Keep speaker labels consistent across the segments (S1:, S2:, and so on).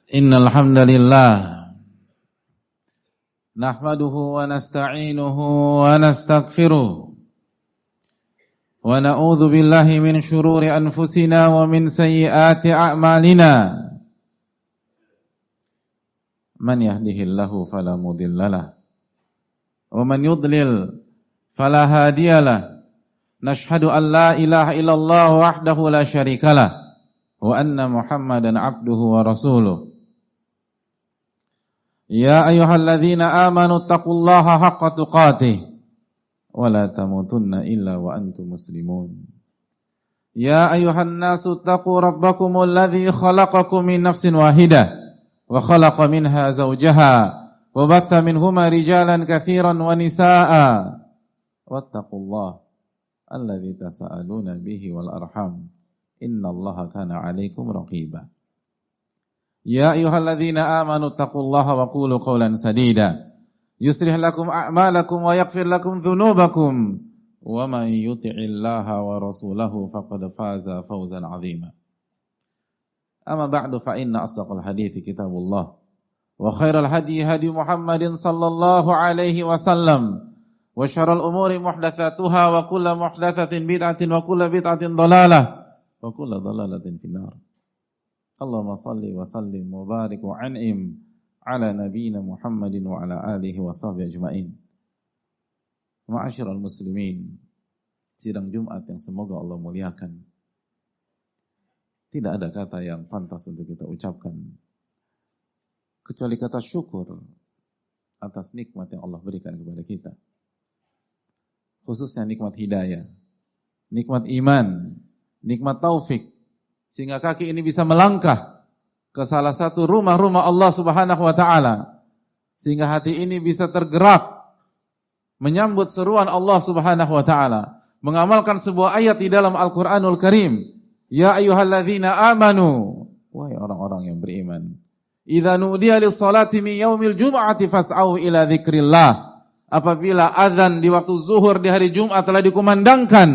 S1: Innal hamdalillah nahmaduhu wa nasta'inuhu wa nastaghfiruh wa na'udzu billahi min shururi anfusina wa min sayyiati a'malina. Man yahdihillahu fala mudhillalah wa man yudlil fala hadiyalah. Nashhadu an la ilaha illallah wahdahu la syarikalah wa anna Muhammadan abduhu wa rasuluh. Ya ayyuhalladzina amanu taqullaha haqqa tuqatih wa la tamutunna illa wa antum muslimun. Ya ayyuhan nasu taqu rabbakumul ladzi khalaqakum min nafsin wahidah wa khalaqa minha zawjaha wa batha minhuma rijalan katsiran wa nisaa'a wattaqullaha alladzi tasaaluna bihi wal arham innallaha kana 'alaikum raqiba. Ya ayyuhalladzina amanu taqullaha wa qulu qawlan sadida yuslih lakum a'malakum wa yaghfir lakum dhunubakum wa man yuti'illaha wa rasulahu faqad faza fawzan 'azima. Amma ba'du fa inna asdaqal hadithi kitabullah wa khairal hadi hadi Muhammadin sallallahu alaihi wasallam wa syarrul umuri muhdatsatuha wa kullu muhdatsatin bid'atin wa kullu bid'atin dhalalah wa kullu dhalalatin finnar. Allahumma salli wa sallim wa barik wa an'im ala nabiyyina Muhammadin wa ala alihi wa sahbihi ajma'in. Ma'asyiral muslimin, sidang Jumat yang semoga Allah muliakan. Tidak ada kata yang pantas untuk kita ucapkan kecuali kata syukur atas nikmat yang Allah berikan kepada kita. Khususnya nikmat hidayah, nikmat iman, nikmat taufik, sehingga kaki ini bisa melangkah ke salah satu rumah-rumah Allah Subhanahu wa ta'ala. Sehingga hati ini bisa tergerak menyambut seruan Allah Subhanahu wa ta'ala, mengamalkan sebuah ayat di dalam Al-Qur'anul Karim. Ya ayyuhalladzina amanu, wahai orang-orang yang beriman, idza nudiya lis-salati min yaumil jum'ati fas'au ila dzikrillah. Apabila azan di waktu zuhur di hari Jumat telah dikumandangkan,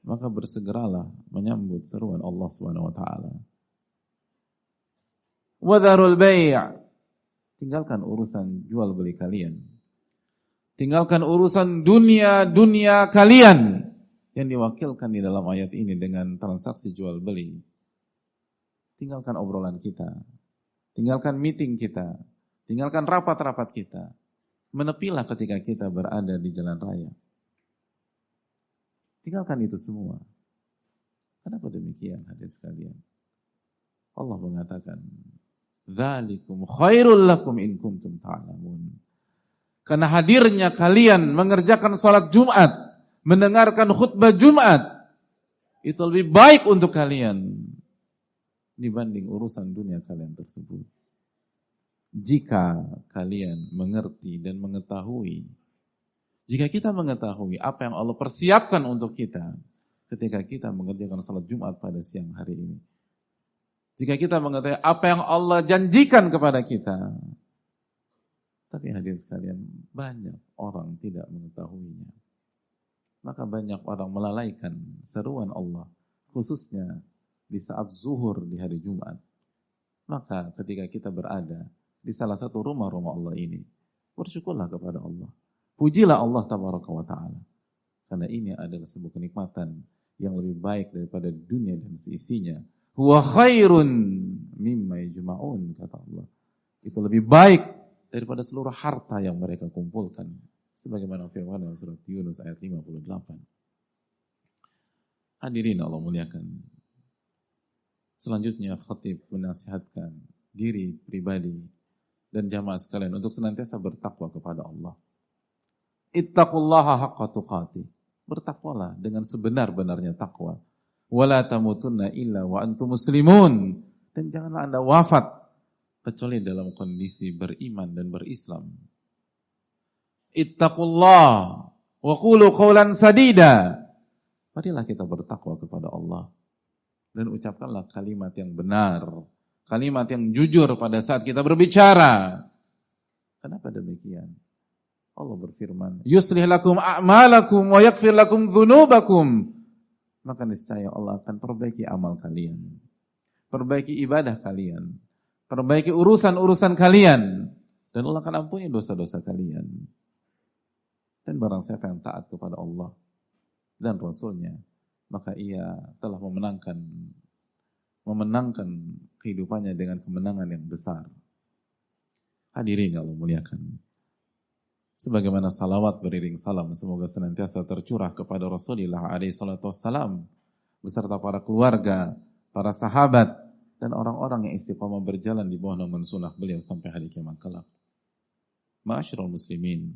S1: maka bersegeralah menyambut seruan Allah Subhanahu wa taala. Wa dzarul bai', tinggalkan urusan jual beli kalian. Tinggalkan urusan dunia kalian yang diwakilkan di dalam ayat ini dengan transaksi jual beli. Tinggalkan obrolan kita. Tinggalkan meeting kita. Tinggalkan rapat-rapat kita. Menepilah ketika kita berada di jalan raya. Tinggalkan itu semua. Kenapa demikian, hadirin sekalian? Allah mengatakan, "Dzalikum khairul lakum in kuntum ta'lamun." Karena hadirnya kalian mengerjakan salat Jumat, mendengarkan khutbah Jumat, itu lebih baik untuk kalian dibanding urusan dunia kalian tersebut. Jika kalian mengerti dan mengetahui, jika kita mengetahui apa yang Allah persiapkan untuk kita ketika kita mengerjakan salat Jumat pada siang hari ini. Jika kita mengetahui apa yang Allah janjikan kepada kita. Tapi hadirin sekalian, banyak orang tidak mengetahuinya. Maka banyak orang melalaikan seruan Allah, khususnya di saat zuhur di hari Jumat. Maka ketika kita berada di salah satu rumah-rumah Allah ini, bersyukurlah kepada Allah. Pujilah Allah tabaraka wa ta'ala. Karena ini adalah sebuah kenikmatan yang lebih baik daripada dunia dan seisinya. Huwa khairun mimma yajma'un, kata Allah. Itu lebih baik daripada seluruh harta yang mereka kumpulkan. Sebagaimana firman dalam surat Yunus ayat 58. Hadirin Allah muliakan. Selanjutnya khatib menasihatkan diri pribadi dan jamaah sekalian untuk senantiasa bertakwa kepada Allah. Ittaqullaha haqqa tuqatih. Bertakwalah dengan sebenar-benarnya takwa. Wala tamutunna illa wa antum muslimun. Dan janganlah Anda wafat kecuali dalam kondisi beriman dan berislam. Ittaqullah wa qulu qawlan sadida. Marilah kita bertakwa kepada Allah dan ucapkanlah kalimat yang benar, kalimat yang jujur pada saat kita berbicara. Kenapa demikian? Allah berfirman, yuslih lakum a'malakum wa yaghfir lakum dzunubakum. Maka niscaya Allah akan perbaiki amal kalian, perbaiki ibadah kalian, Perbaiki urusan-urusan kalian. Dan Allah akan ampuni dosa-dosa kalian. Dan barang siapa yang taat kepada Allah dan Rasulnya, maka ia telah memenangkan kehidupannya dengan kemenangan yang besar. Hadirin yang Allah muliakan. Sebagaimana salawat beriring salam semoga senantiasa tercurah kepada Rasulullah SAW beserta para keluarga, para sahabat dan orang-orang yang istiqamah berjalan di bawah naungan sunnah beliau sampai hari kiamat kelak. Ma'asyiral muslimin.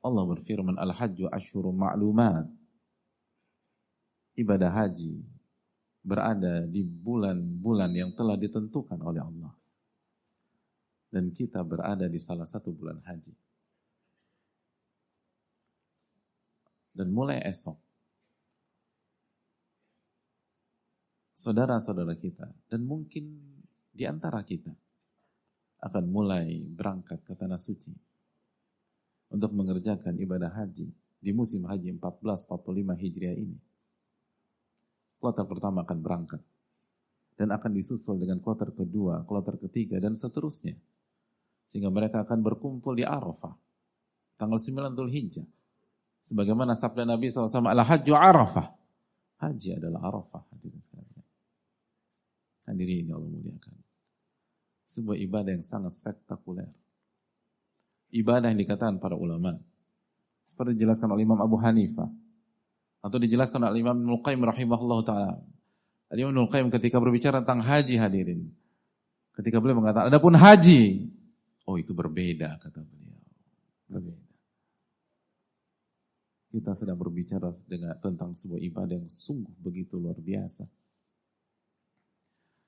S1: Allah berfirman, Al-Hajju Ashhurun Ma'lumat. Ibadah haji berada di bulan-bulan yang telah ditentukan oleh Allah. Dan kita berada di salah satu bulan haji. Dan mulai esok, saudara-saudara kita, dan mungkin di antara kita, akan mulai berangkat ke Tanah Suci untuk mengerjakan ibadah haji di musim haji 1445 Hijriah ini. Kloter pertama akan berangkat dan akan disusul dengan kloter kedua, kloter ketiga, dan seterusnya. Sehingga mereka akan berkumpul di Arafah tanggal 9 Dzulhijjah. Sebagaimana sabda Nabi SAW, Al-Hajju Arafah. Haji adalah Arafah. Hadirin sekalian. Hadirin yang Allah muliakan. Sebuah ibadah yang sangat spektakuler. Ibadah yang dikatakan para ulama. Seperti dijelaskan oleh Imam Abu Hanifah. Atau dijelaskan oleh Imam Ibnul Qayyim rahimahullah ta'ala. Imam Ibnul Qayyim ketika berbicara tentang haji, hadirin. Ketika beliau mengatakan, adapun haji, oh itu berbeda, kata beliau. Berbeda. Kita sedang berbicara tentang sebuah ibadah yang sungguh begitu luar biasa.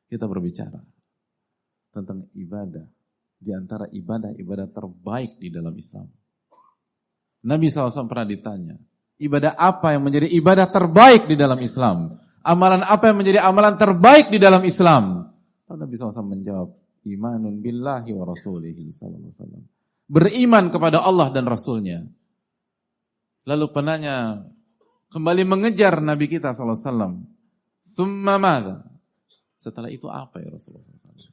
S1: Kita berbicara tentang ibadah, di antara ibadah-ibadah terbaik di dalam Islam. Nabi SAW pernah ditanya, ibadah apa yang menjadi ibadah terbaik di dalam Islam? Amalan apa yang menjadi amalan terbaik di dalam Islam? Lalu Nabi SAW menjawab, imanun billahi wa rasulihi sallallahu alaihi wasallam. Beriman kepada Allah dan Rasulnya. Lalu penanya kembali mengejar Nabi kita sallallahu alaihi wasallam. Tsumma madza? Setelah itu apa ya Rasulullah SAW?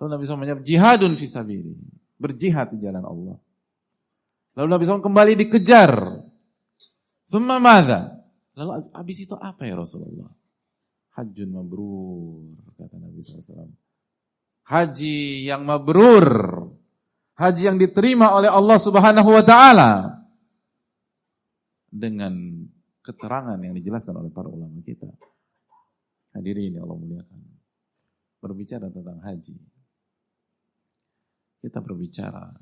S1: Lalu Nabi SAW menjawab, jihadun fisabili. Berjihad di jalan Allah. Lalu Nabi SAW kembali dikejar. Tsumma madza? Lalu habis itu apa ya Rasulullah? Hajjun mabrur, kata Nabi SAW. Haji yang mabrur. Haji yang diterima oleh Allah Subhanahu wa ta'ala. Dengan keterangan yang dijelaskan oleh para ulama kita. Hadirin yang Allah muliakan. Berbicara tentang haji. Kita berbicara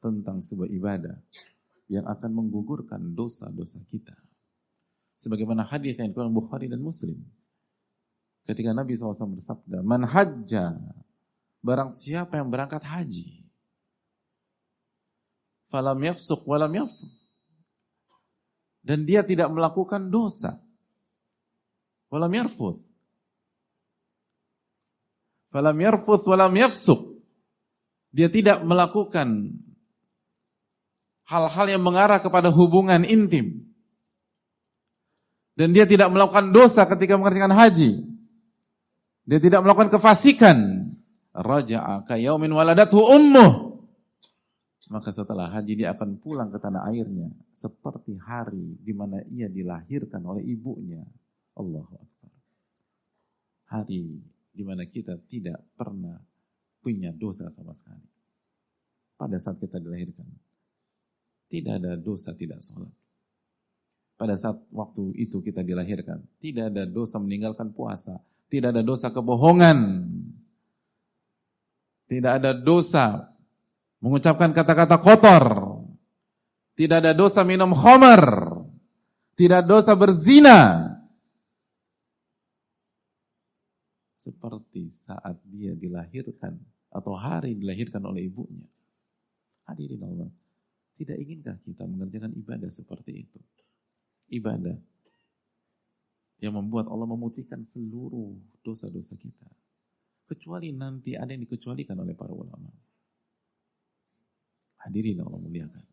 S1: tentang sebuah ibadah yang akan menggugurkan dosa-dosa kita. Sebagaimana hadis yang diriwayatkan Bukhari dan Muslim. Ketika Nabi SAW bersabda, man hajja, barang siapa yang berangkat haji, falam yafsuq walam yafsuq, dan dia tidak melakukan dosa, walam yarfuth, falam yarfuth walam yafsuq, dia tidak melakukan hal-hal yang mengarah kepada hubungan intim, dan dia tidak melakukan dosa ketika mengerjakan haji, dia tidak melakukan kefasikan, raja'a ka yaumin waladathu ummuh, maka setelah haji dia akan pulang ke tanah airnya seperti hari di mana ia dilahirkan oleh ibunya. Allahu Akbar. Hari di mana kita tidak pernah punya dosa sama sekali. Pada saat kita dilahirkan, tidak ada dosa tidak sholat. Pada saat waktu itu kita dilahirkan, tidak ada dosa meninggalkan puasa. Tidak ada dosa kebohongan. Tidak ada dosa mengucapkan kata-kata kotor. Tidak ada dosa minum khamar. Tidak ada dosa berzina. Seperti saat dia dilahirkan atau hari dilahirkan oleh ibunya. Hadirin Allah, tidak inginkah kita mengerjakan ibadah seperti itu? Ibadah yang membuat Allah memutihkan seluruh dosa-dosa kita. Kecuali nanti ada yang dikecualikan oleh para ulama. Hadirin Allah muliakan.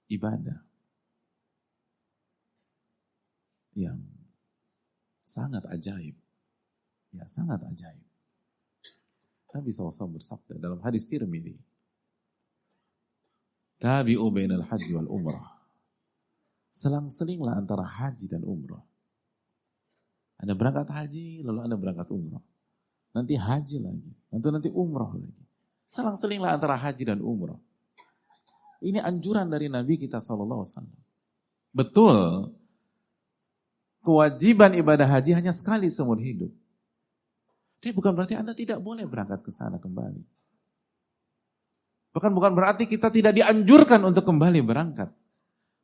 S1: Ibadah yang sangat ajaib. Ya, sangat ajaib. Nabi SAW bersabda dalam hadis Tirmidzi, tabi'u bainal haji wal umrah. Selang-selinglah antara haji dan umrah. Anda berangkat haji, lalu Anda berangkat umrah. Nanti haji lagi, nanti umrah lagi. Selang-selinglah antara haji dan umrah. Ini anjuran dari Nabi kita SAW. Betul, kewajiban ibadah haji hanya sekali seumur hidup. Tapi bukan berarti Anda tidak boleh berangkat ke sana kembali. Bahkan bukan berarti kita tidak dianjurkan untuk kembali berangkat.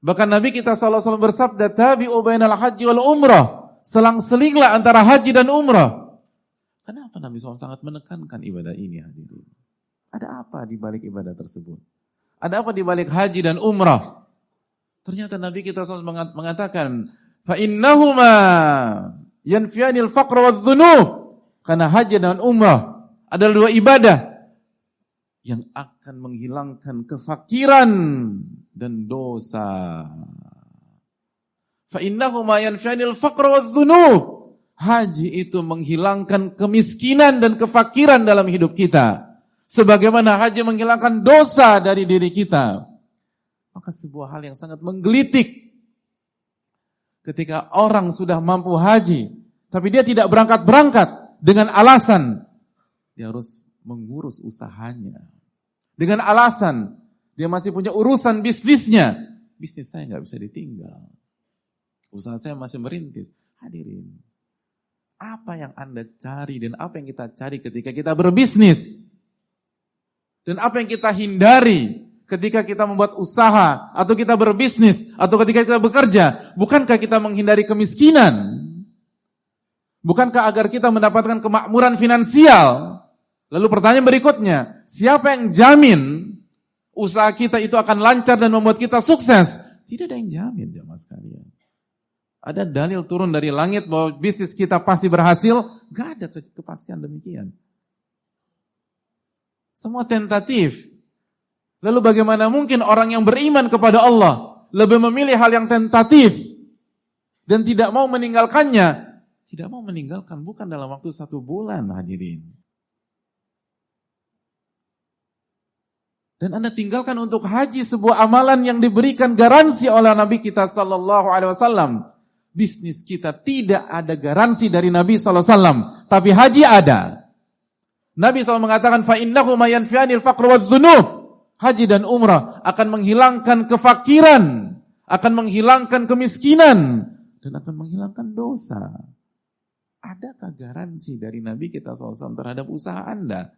S1: Bahkan Nabi kita SAW bersabda, tabi'u bainal haji wal umrah. Selang-selinglah antara haji dan umrah. Kenapa Nabi SAW sangat menekankan ibadah ini, hadirin? Ada apa di balik ibadah tersebut? Ada apa di balik haji dan umrah? Ternyata Nabi kita SAW mengatakan, فَإِنَّهُمَا يَنْفِيَانِ الْفَقْرَ وَالذُّنُوبِ. Karena haji dan umrah adalah dua ibadah yang akan menghilangkan kefakiran dan dosa. فَإِنَّهُمَا يَنْفِيَانِ الْفَقْرَ وَالذُّنُوبِ. Haji itu menghilangkan kemiskinan dan kefakiran dalam hidup kita. Sebagaimana haji menghilangkan dosa dari diri kita. Maka sebuah hal yang sangat menggelitik. Ketika orang sudah mampu haji, tapi dia tidak berangkat-berangkat dengan alasan dia harus mengurus usahanya. Dengan alasan dia masih punya urusan bisnisnya. Bisnis saya nggak bisa ditinggal. Usaha saya masih merintis. Hadirin, apa yang Anda cari dan apa yang kita cari ketika kita berbisnis? Dan apa yang kita hindari ketika kita membuat usaha atau kita berbisnis atau ketika kita bekerja? Bukankah kita menghindari kemiskinan? Bukankah agar kita mendapatkan kemakmuran finansial? Lalu pertanyaan berikutnya, siapa yang jamin usaha kita itu akan lancar dan membuat kita sukses? Tidak ada yang jamin, jemaah sekalian. Ada dalil turun dari langit bahwa bisnis kita pasti berhasil? Gak ada kepastian demikian. Semua tentatif. Lalu bagaimana mungkin orang yang beriman kepada Allah lebih memilih hal yang tentatif dan tidak mau meninggalkannya? Tidak mau meninggalkan bukan dalam waktu 1 bulan, hadirin. Dan Anda tinggalkan untuk haji sebuah amalan yang diberikan garansi oleh Nabi kita sallallahu alaihi wasallam. Bisnis kita tidak ada garansi dari Nabi sallallahu alaihi wasallam, tapi haji ada. Nabi SAW mengatakan fa innahu ma yanfi'anil faqr wadz-dzunub. Haji dan umrah akan menghilangkan kefakiran, akan menghilangkan kemiskinan dan akan menghilangkan dosa. Adakah garansi dari Nabi kita SAW terhadap usaha Anda?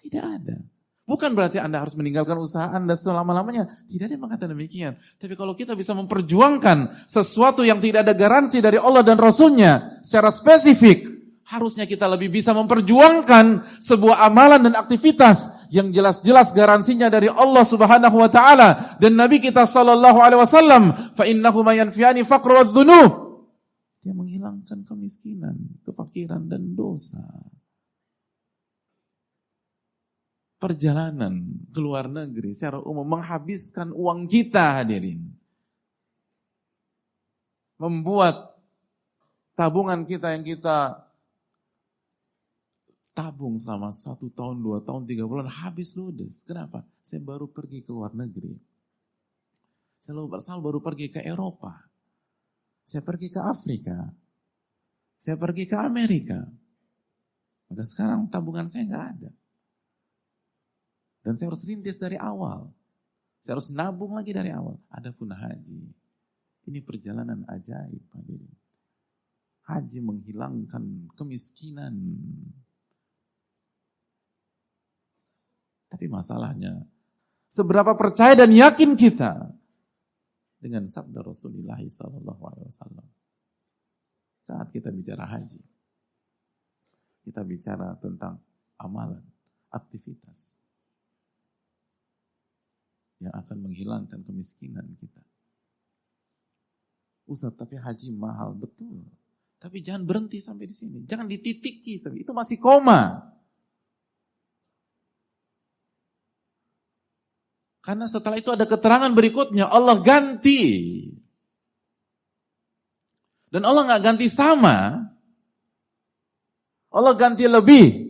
S1: Tidak ada. Bukan berarti Anda harus meninggalkan usaha Anda selama-lamanya. Tidak ada yang mengatakan demikian. Tapi kalau kita bisa memperjuangkan sesuatu yang tidak ada garansi dari Allah dan Rasulnya secara spesifik, harusnya kita lebih bisa memperjuangkan sebuah amalan dan aktivitas yang jelas-jelas garansinya dari Allah Subhanahu wa taala dan Nabi kita sallallahu alaihi wasallam, fa innahu ma yanfi'ani faqr wadz-dzunub. Dia menghilangkan kemiskinan, kefakiran dan dosa. Perjalanan ke luar negeri secara umum menghabiskan uang kita, hadirin. Membuat tabungan kita yang kita tabung selama 1 tahun, 2 tahun, 3 bulan habis ludes. Kenapa? Saya baru pergi ke luar negeri. Saya baru pergi ke Eropa. Saya pergi ke Afrika. Saya pergi ke Amerika. Maka sekarang tabungan saya nggak ada. Dan saya harus rintis dari awal. Saya harus nabung lagi dari awal. Adapun haji, ini perjalanan ajaib, hadirin. Haji menghilangkan kemiskinan. Tapi masalahnya, seberapa percaya dan yakin kita dengan sabda Rasulullah SAW saat kita bicara haji. Kita bicara tentang amalan, aktivitas yang akan menghilangkan kemiskinan kita. Ustaz, tapi haji mahal, betul. Tapi jangan berhenti sampai di sini. Jangan dititiki, itu masih koma. Karena setelah itu ada keterangan berikutnya, Allah ganti. Dan Allah nggak ganti sama, Allah ganti lebih.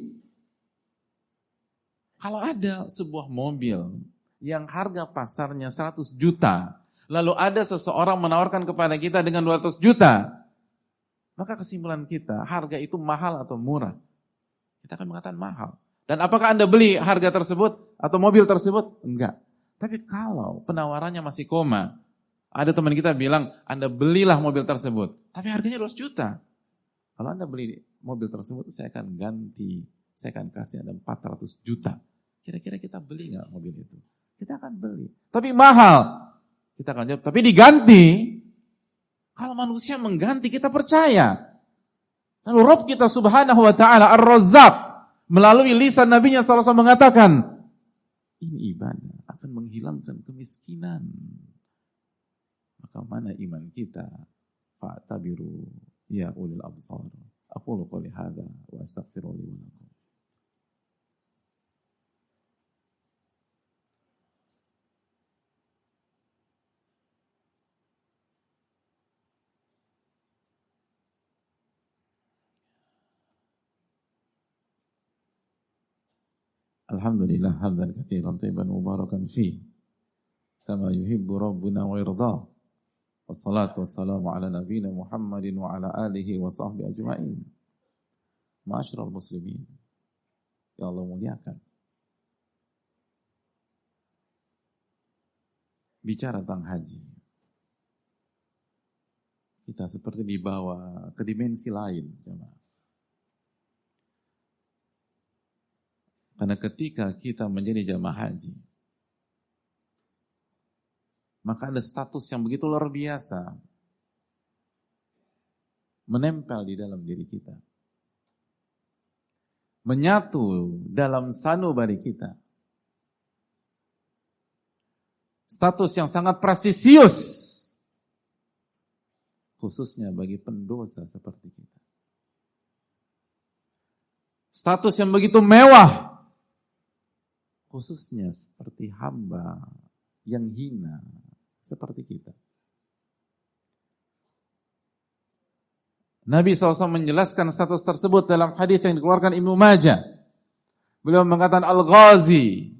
S1: Kalau ada sebuah mobil yang harga pasarnya 100 juta, lalu ada seseorang menawarkan kepada kita dengan 200 juta, maka kesimpulan kita, harga itu mahal atau murah? Kita akan mengatakan mahal. Dan apakah Anda beli harga tersebut atau mobil tersebut? Enggak. Tapi kalau penawarannya masih koma, ada teman kita bilang, Anda belilah mobil tersebut, tapi harganya 200 juta. Kalau Anda beli mobil tersebut, saya akan ganti, saya akan kasih Anda 400 juta. Kira-kira kita beli nggak mobil itu? Kita akan beli. Tapi mahal. Kita akan jawab, tapi diganti. Kalau manusia mengganti, kita percaya. Lalu Rabb kita subhanahu wa ta'ala, Ar-Razzaq, melalui lisan Nabinya SAW mengatakan, ini ibadah akan menghilangkan kemiskinan. Maka mana iman kita? Fa'tabiru ya ulil absar. Aqulu qouli hadza wa astaghfiru li wa lakum. Alhamdulillah hamdan katsiran thayyiban mubarakan fi kama yuhibbu rabbuna wa yarda. Wassalatu wassalamu ala nabiyyina Muhammadin wa ala alihi wa sahbihi ajma'in. Ma'asyiral muslimin, ya Allah muliakan. Bicara tentang haji, kita seperti dibawa ke dimensi lain, jemaah. Karena ketika kita menjadi jamaah haji, maka ada status yang begitu luar biasa menempel di dalam diri kita, menyatu dalam sanubari kita. Status yang sangat prestisius, khususnya bagi pendosa seperti kita. Status yang begitu mewah, khususnya seperti hamba yang hina seperti kita. Nabi SAW menjelaskan status tersebut dalam hadis yang dikeluarkan Ibnu Majah. Beliau mengatakan al-ghazi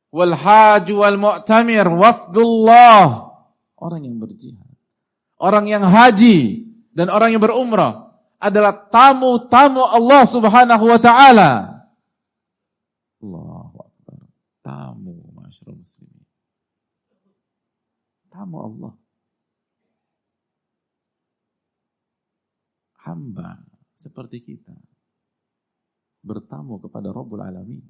S1: wal haj wal mu'tamir wafdullah. Orang yang berjihad, orang yang haji dan orang yang berumrah adalah tamu-tamu Allah Subhanahu wa taala. Allahu akbar. Tamu, masyaallah muslimin. Tamu Allah. Hamba seperti kita bertamu kepada Rabbul Alamin.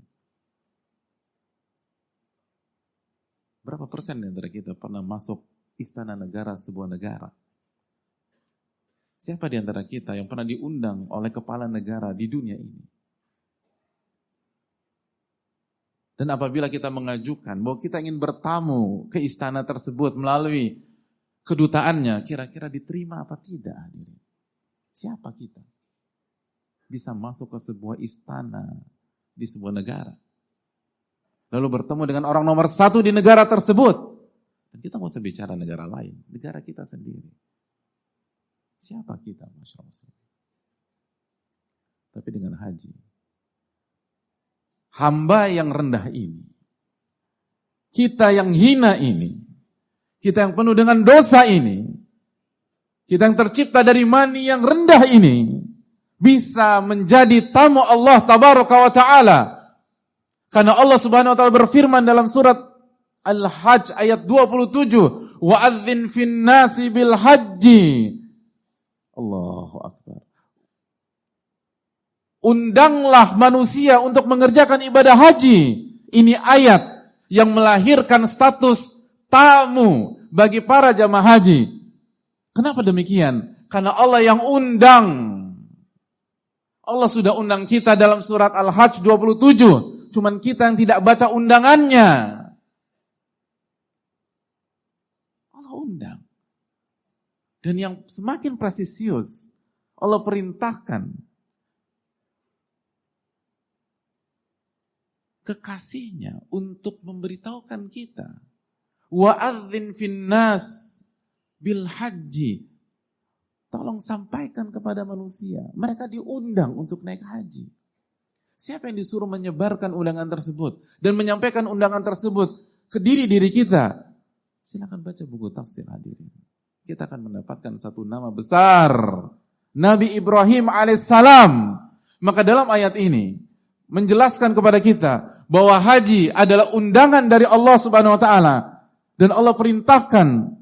S1: Berapa persen di antara kita pernah masuk istana negara sebuah negara? Siapa di antara kita yang pernah diundang oleh kepala negara di dunia ini? Dan apabila kita mengajukan bahwa kita ingin bertamu ke istana tersebut melalui kedutaannya, kira-kira diterima apa tidak, hadirin? Siapa kita bisa masuk ke sebuah istana di sebuah negara, lalu bertemu dengan orang nomor 1 di negara tersebut? Dan kita nggak usah bicara negara lain, negara kita sendiri. Siapa kita, Masya Allah? Tapi dengan haji, hamba yang rendah ini, kita yang hina ini, kita yang penuh dengan dosa ini, kita yang tercipta dari mani yang rendah ini, bisa menjadi tamu Allah Tabaraka wa Ta'ala. Karena Allah Subhanahu wa Ta'ala berfirman dalam surat Al-Hajj ayat 27, wa'adzin fin nasi bil hajji. Allahu akbar. Undanglah manusia untuk mengerjakan ibadah haji. Ini ayat yang melahirkan status tamu bagi para jamaah haji. Kenapa demikian? Karena Allah yang undang. Allah sudah undang kita dalam surat Al-Hajj 27. Cuman kita yang tidak baca undangannya. Allah undang. Dan yang semakin presisius, Allah perintahkan kekasihnya untuk memberitahukan kita, wa'adzin fin nas bil haji, Tolong sampaikan kepada manusia. Mereka diundang untuk naik haji. Siapa yang disuruh menyebarkan undangan tersebut dan menyampaikan undangan tersebut ke diri kita? Silakan baca buku tafsir hadirin. Kita akan mendapatkan satu nama besar, Nabi Ibrahim alaihissalam. Maka dalam ayat ini menjelaskan kepada kita bahwa haji adalah undangan dari Allah Subhanahu wa taala dan Allah perintahkan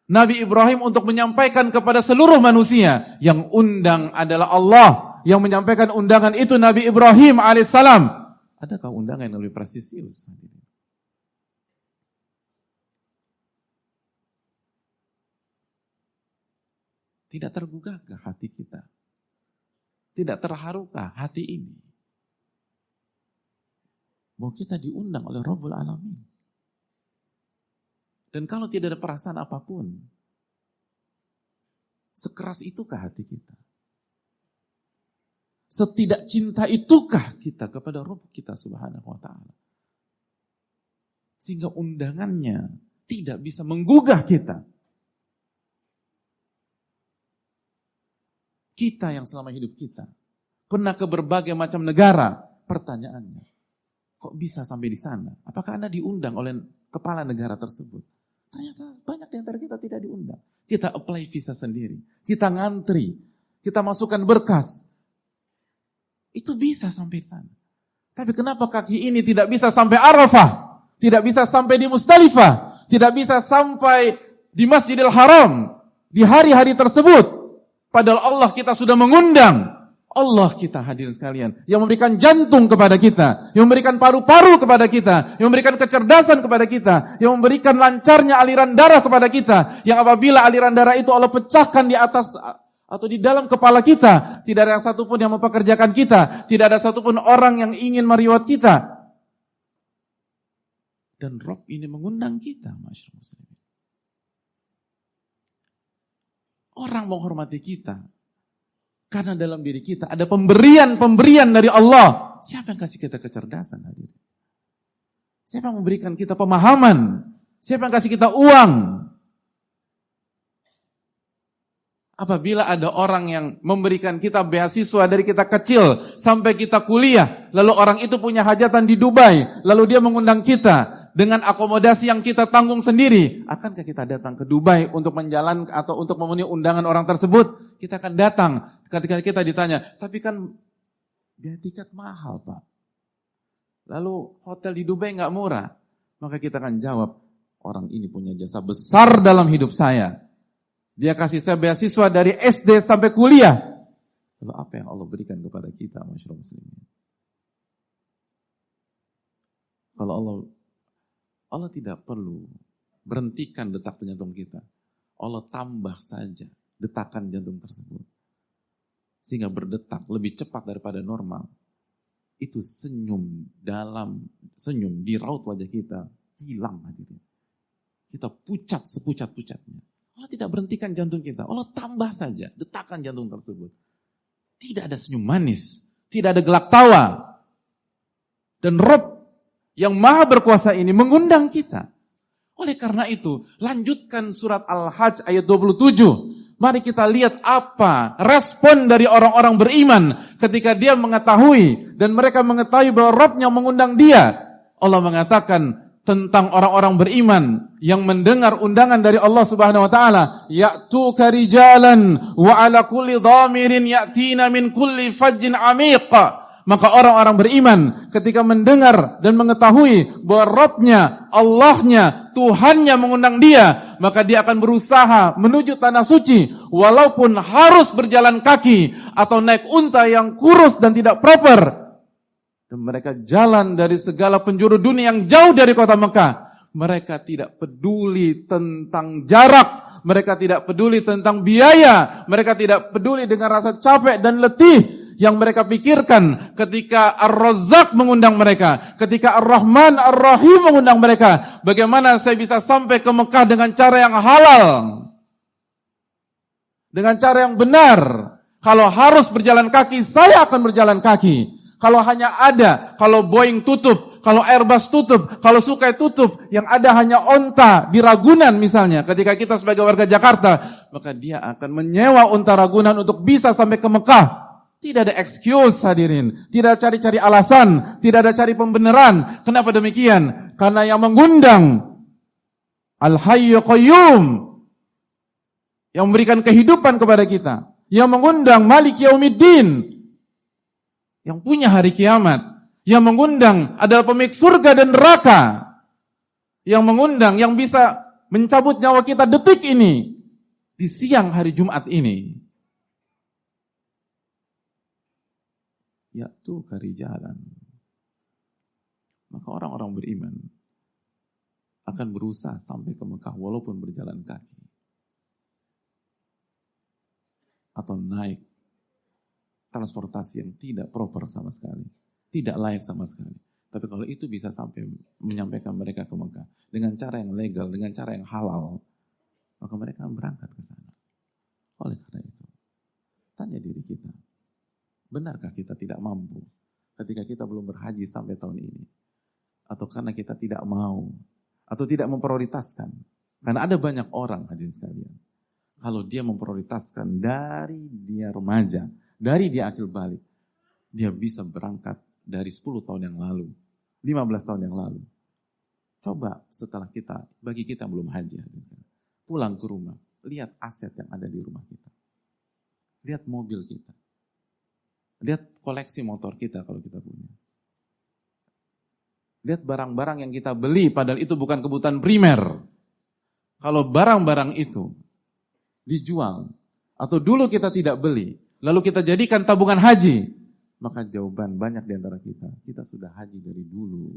S1: Nabi Ibrahim untuk menyampaikan kepada seluruh manusia. Yang undang adalah Allah, yang menyampaikan undangan itu Nabi Ibrahim alaihissalam. Adakah undangan yang lebih presisius? Tidak tergugahkah hati kita? Tidak terharukah hati ini? Bahwa kita diundang oleh Rabbul Alamin. Dan kalau tidak ada perasaan apapun, sekeras itukah hati kita? Setidak cinta itukah kita kepada Rabb kita Subhanahu wa ta'ala? Sehingga undangannya tidak bisa menggugah kita. Kita yang selama hidup kita pernah ke berbagai macam negara, pertanyaannya, kok bisa sampai di sana? Apakah Anda diundang oleh kepala negara tersebut? Ternyata banyak di antara kita tidak diundang. Kita apply visa sendiri, kita ngantri, kita masukkan berkas. Itu bisa sampai sana. Tapi kenapa kaki ini tidak bisa sampai Arafah? Tidak bisa sampai di Musdalifah? Tidak bisa sampai di Masjidil Haram di hari-hari tersebut? Padahal Allah kita sudah mengundang. Allah kita hadirin sekalian. Yang memberikan jantung kepada kita. Yang memberikan paru-paru kepada kita. Yang memberikan kecerdasan kepada kita. Yang memberikan lancarnya aliran darah kepada kita. Yang apabila aliran darah itu Allah pecahkan di atas atau di dalam kepala kita. Tidak ada yang satupun yang mempekerjakan kita. Tidak ada satupun orang yang ingin meriwayat kita. Dan Rabb ini mengundang kita. Masyaallah muslimin. Orang menghormati kita karena dalam diri kita ada pemberian dari Allah. Siapa yang kasih kita kecerdasan hadirin? Siapa yang memberikan kita pemahaman? Siapa yang kasih kita uang? Apabila ada orang yang memberikan kita beasiswa dari kita kecil sampai kita kuliah, lalu orang itu punya hajatan di Dubai, lalu dia mengundang kita dengan akomodasi yang kita tanggung sendiri, akankah kita datang ke Dubai untuk menjalankan atau untuk memenuhi undangan orang tersebut? Kita akan datang ketika kita ditanya, tapi kan biaya tiket mahal Pak. Lalu hotel di Dubai nggak murah. Maka kita akan jawab, orang ini punya jasa besar dalam hidup saya. Dia kasih saya beasiswa dari SD sampai kuliah. Lalu apa yang Allah berikan kepada kita, masyarakat muslimin? Kalau Allah tidak perlu berhentikan detak jantung kita. Allah tambah saja detakan jantung tersebut. Sehingga berdetak lebih cepat daripada normal. Itu senyum di raut wajah kita hilang hadirin. Kita pucat sepucat-pucatnya. Allah tidak berhentikan jantung kita. Allah tambah saja detakan jantung tersebut. Tidak ada senyum manis. Tidak ada gelak tawa. Dan Rabb yang maha berkuasa ini mengundang kita. Oleh karena itu, lanjutkan surat Al-Hajj ayat 27. Mari kita lihat apa respon dari orang-orang beriman ketika dia mengetahui dan mereka mengetahui bahwa Rabb-nya mengundang dia. Allah mengatakan tentang orang-orang beriman yang mendengar undangan dari Allah Subhanahu wa taala, ya'tuka rijalan wa 'ala kulli dhamirin ya'tina min kulli fajjin 'amiq. Maka orang-orang beriman ketika mendengar dan mengetahui bahwa Rabb-nya, Allahnya, Tuhannya mengundang dia, maka dia akan berusaha menuju tanah suci walaupun harus berjalan kaki atau naik unta yang kurus dan tidak proper. Dan mereka jalan dari segala penjuru dunia yang jauh dari kota Mekah. Mereka tidak peduli tentang jarak. Mereka tidak peduli tentang biaya. Mereka tidak peduli dengan rasa capek dan letih yang mereka pikirkan ketika Ar-Razzaq mengundang mereka. Ketika Ar-Rahman Ar-Rahim mengundang mereka. Bagaimana saya bisa sampai ke Mekah dengan cara yang halal. Dengan cara yang benar. Kalau harus berjalan kaki, saya akan berjalan kaki. Kalau hanya ada, kalau Boeing tutup, kalau Airbus tutup, kalau Sukai tutup, yang ada hanya onta di Ragunan misalnya, ketika kita sebagai warga Jakarta, maka dia akan menyewa onta Ragunan untuk bisa sampai ke Mekah. Tidak ada excuse hadirin, tidak cari-cari alasan, tidak ada cari pembenaran. Kenapa demikian? Karena yang mengundang Al-Hayyu Qayyum, yang memberikan kehidupan kepada kita, yang mengundang Malik Yaumiddin, yang punya hari kiamat, yang mengundang adalah pemilik surga dan neraka, yang mengundang, yang bisa mencabut nyawa kita detik ini, di siang hari Jumat ini. Yaitu kari jalan. Maka orang-orang beriman akan berusaha sampai ke Mekah walaupun berjalan kaki. Atau naik transportasi yang tidak proper sama sekali. Tidak layak sama sekali. Tapi kalau itu bisa sampai menyampaikan mereka ke Mekah dengan cara yang legal, dengan cara yang halal, maka mereka akan berangkat ke sana. Oleh karena itu, tanya diri kita, benarkah kita tidak mampu ketika kita belum berhaji sampai tahun ini? Atau karena kita tidak mau, atau tidak memprioritaskan? Karena ada banyak orang, hadirin sekalian, kalau dia memprioritaskan dari dia remaja, dari dia akil balik, dia bisa berangkat dari 10 tahun yang lalu, 15 tahun yang lalu. Coba setelah kita, bagi kita yang belum haji, pulang ke rumah, lihat aset yang ada di rumah kita. Lihat mobil kita. Lihat koleksi motor kita kalau kita punya. Lihat barang-barang yang kita beli, padahal itu bukan kebutuhan primer. Kalau barang-barang itu dijual, atau dulu kita tidak beli, lalu kita jadikan tabungan haji, maka jawaban banyak di antara kita sudah haji dari dulu.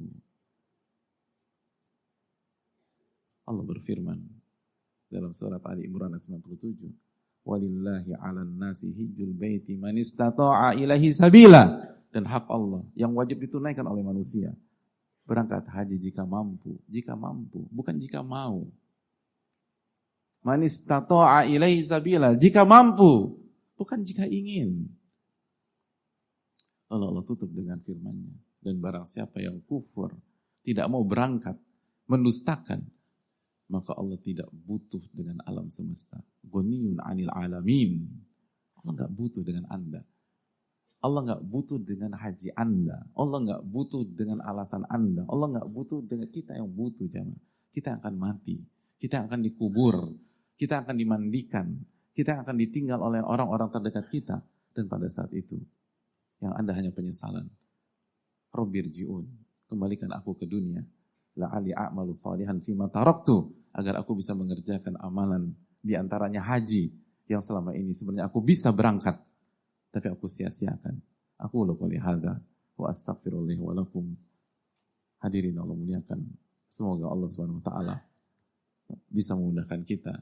S1: Allah berfirman dalam surat Ali Imran 97, walillahi 'alan nasi hijjul baiti man istata'a ilaihi sabila, dan hak Allah yang wajib ditunaikan oleh manusia, berangkat haji jika mampu, bukan jika mau. Man istata'a ilaihi sabila, jika mampu, bukan jika ingin. Allah tutup dengan firman-Nya, dan barang siapa yang kufur, tidak mau berangkat, mendustakan, maka Allah tidak butuh dengan alam semesta. Ghaniyun 'anil 'alamin. Allah enggak butuh dengan Anda. Allah enggak butuh dengan haji Anda. Allah enggak butuh dengan alasan Anda. Allah enggak butuh dengan kita yang butuh, jemaah. Kita akan mati, kita akan dikubur, kita akan dimandikan, kita akan ditinggal oleh orang-orang terdekat kita, dan pada saat itu yang ada hanya penyesalan. Rabbirji'un, kembalikan aku ke dunia, la'ali a'malu salihan fima taraktu, agar aku bisa mengerjakan amalan, di antaranya haji, yang selama ini sebenarnya aku bisa berangkat, tapi aku sia-siakan. Aku qouli hadza wa astaghfirullah wa lakum. Hadirin Allah muliakan, semoga Allah Subhanahu wa taala bisa memudahkan kita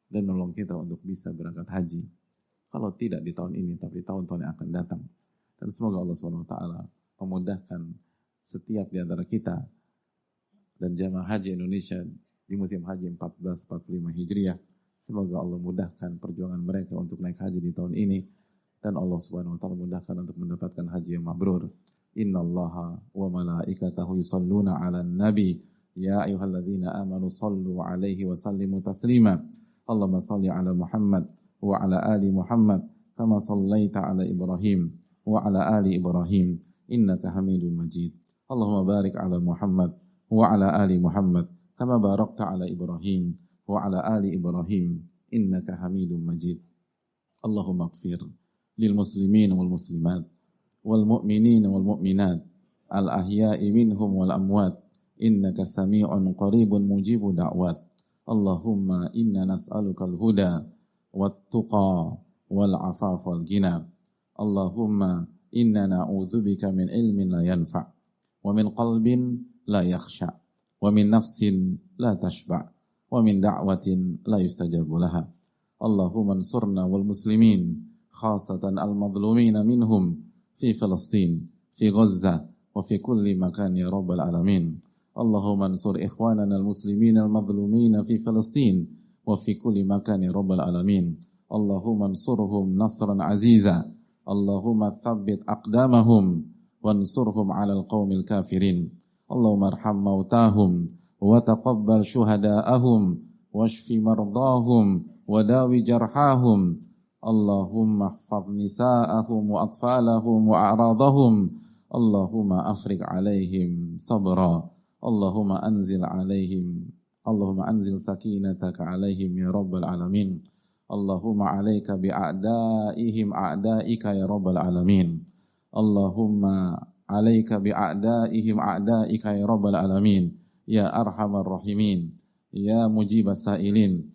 S1: dan menolong kita untuk bisa berangkat haji. Kalau tidak di tahun ini, tapi tahun-tahun yang akan datang. Dan semoga Allah Subhanahu wa taala memudahkan setiap di antara kita dan jamaah haji Indonesia di musim haji 1445 Hijriah. Semoga Allah mudahkan perjuangan mereka untuk naik haji di tahun ini, dan Allah Subhanahu wa taala mudahkan untuk mendapatkan haji yang mabrur. Innallaha wa malaikatahu yusholluna 'alan nabi ya ayyuhalladzina amanu shallu 'alaihi wa sallimu taslima. Allahumma shalli 'ala Muhammad wa 'ala ali Muhammad kama shallaita 'ala Ibrahim wa 'ala ali Ibrahim innaka Hamidum Majid. Allahumma barik 'ala Muhammad wa 'ala ali Muhammad kama barakta 'ala Ibrahim wa 'ala ali Ibrahim innaka Hamidum Majid. Allahumma ighfir lil muslimin wal muslimat wal mu'minin wal mu'minat al ahya'i minhum wal amwat innaka sami'un qaribun mujibu da'wat. Allahumma inna nas'aluka al-huda wat tuqa wal 'afaf wal ghina. Allahumma inna na'udzubika min ilmin la yanfa' wa min qalbin la yakhsha wa min nafsin la tashba' wa min da'watin la yustajabu laha. Allahumma ansurna wal muslimin khasatan al-madhlumina minhum fi Filistin, fi Gaza wa fi kulli makan ya rabbal alamin. Allahumma ansur ikhwanana al-muslimin al-madhlumina fi Filistin wa fi kulli makan ya rabbal alamin. Allahumma ansurhum nasran aziza. Allahumma thabbit aqdamahum وانصرهم على القوم الكافرين اللهم ارحم موتاهم وتقبل شهداءهم واشف مرضاهم وداوي جرحاهم اللهم احفظ نساءهم وأطفالهم وأعراضهم اللهم أفرغ عليهم صبرا اللهم أنزل سكينتك عليهم يا رب العالمين اللهم عليك بأعدائهم أعدائك يا رب العالمين اللهم عليك بأعدائهم أعدائك يا رب العالمين يا أرحم الراحمين يا مجيب السائلين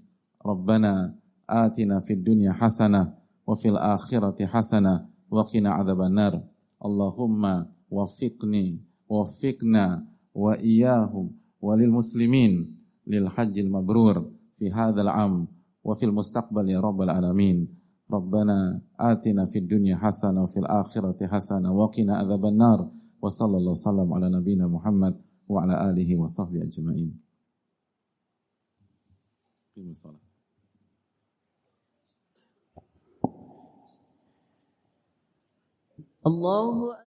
S1: ربنا آتنا في الدنيا حسنة وفي الآخرة حسنة وقنا عذاب النار اللهم وفقنا وإياهم وللمسلمين للحج المبرور في هذا العام وفي المستقبل يا رب العالمين ربنا آتنا في الدنيا حسنة وفي الآخرة حسنة وقنا عذاب النار وصلى الله وسلم على نبينا محمد وعلى آله وصحبه أجمعين.
S2: الله